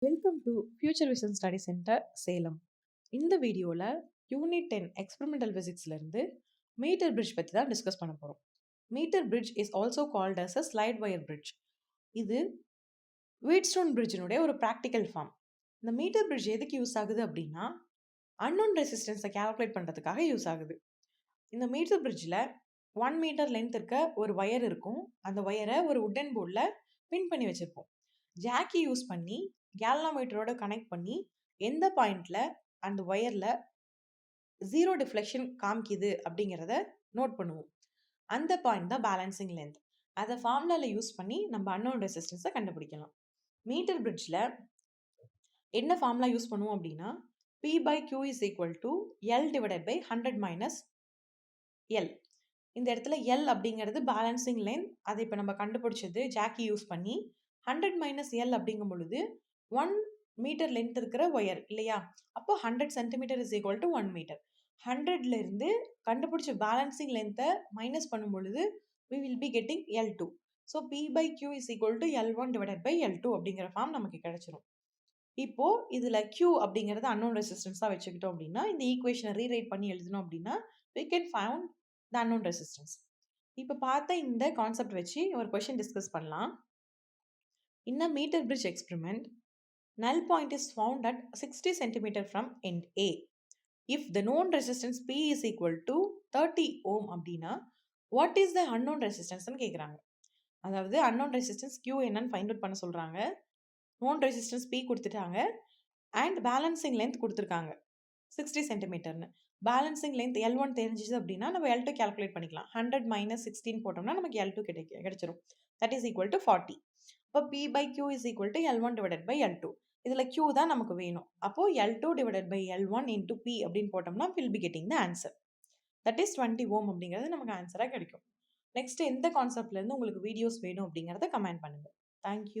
Welcome to future vision study centre Salem. இந்த வீடியோவில் unit 10 experimental ஃபிசிக்ஸ்லேருந்து மீட்டர் பிரிட்ஜ் பற்றி தான் டிஸ்கஸ் பண்ண போகிறோம். Metre bridge is also called as a slide wire bridge. இது வீட்ஸ்டோன் பிரிட்ஜினுடைய ஒரு ப்ராக்டிக்கல் ஃபார்ம். இந்த மீட்டர் பிரிட்ஜ் எதுக்கு யூஸ் ஆகுது அப்படின்னா அன்னோன் ரெசிஸ்டன்ஸை கால்குலேட் பண்ணுறதுக்காக யூஸ் ஆகுது. இந்த மீட்டர் பிரிட்ஜில் 1 மீட்டர் லென்த் இருக்க ஒரு வயர் இருக்கும். அந்த வயரை ஒரு உட்டன் போர்டில் பின் பண்ணி வச்சுருப்போம். ஜாக்கி யூஸ் பண்ணி கேல்வனோமீட்டரோட கனெக்ட் பண்ணி எந்த பாயிண்ட்ல அந்த ஒயர்ல 0 டிஃப்ளெக்ஷன் காமிக்குது அப்படிங்கிறத நோட் பண்ணுவோம். அந்த பாயிண்ட் தான் பேலன்சிங் லென்த். அதை ஃபார்முலால யூஸ் பண்ணி நம்ம அன்னோன் ரெசிஸ்டன்ஸை கண்டுபிடிக்கலாம். மீட்டர் பிரிட்ஜில் என்ன ஃபார்முலா யூஸ் பண்ணுவோம் அப்படின்னா P/Q is equal to L divided by 100 minus L. இந்த இடத்துல L அப்படிங்கிறது பேலன்சிங் லென்த். அதை இப்போ நம்ம கண்டுபிடிச்சது ஜாக்கி யூஸ் பண்ணி 100 மைனஸ் L அப்படிங்கும் பொழுது 1 மீட்டர் லென்த் இருக்கிற ஒயர் இல்லையா? அப்போ 100 centimetre is equal to 1 metre. 100ல இருந்து கண்டுபிடிச்ச பேலன்சிங் லென்த்தை மைனஸ் பண்ணும் பொழுது we will be getting L2. So P/Q is equal to L1 divided by L2 அப்படிங்கிற ஃபார்ம் நமக்கு கிடைச்சிரும். இப்போ இதுல Q அப்படிங்கிறது அன்னோன் ரெசிஸ்டன்ஸா வச்சுக்கிட்டோம் அப்படின்னா இந்த ஈக்குவேஷனை ரீரைட் பண்ணி எழுதணும் அப்படின்னா we can find the unknown resistance. இப்போ பார்த்த இந்த கான்செப்ட் வச்சு ஒரு கொஸ்டின் டிஸ்கஸ் பண்ணலாம். In a meter bridge experiment, null point is found at 60 cm from end A. If the known resistance P is equal to 30 ohm அப்படின்னா what is the unknown resistance ன்னு கேட்குறாங்க. அதாவது unknown resistance Q என்னன்னு find out பண்ண சொல்கிறாங்க. known resistance P கொடுத்துட்டாங்க and balancing length கொடுத்துருக்காங்க 60 சென்டிமீட்டர்னு. Balancing length L1 தெரிஞ்சிச்சு அப்படின்னா நம்ம L2 கால்குலேட் பண்ணிக்கலாம். 100 மைனஸ் 16 போட்டோம்னா நமக்கு L2 கிடைச்சிரும். That is equal to 40. இப்போ P/Q is equal to L1 divided by L2. இதில் Q தான் நமக்கு வேணும். அப்போ L2 divided by L1 into P அப்படின்னு போட்டோம்னா we'll be getting the answer. That is 20 ohm அப்படிங்கிறது நமக்கு ஆன்சராக கிடைக்கும். நெக்ஸ்ட் எந்த கான்செப்ட்லேருந்து உங்களுக்கு வீடியோஸ் வேணும் அப்படிங்கிறத கமெண்ட் பண்ணுங்கள். தேங்க்யூ.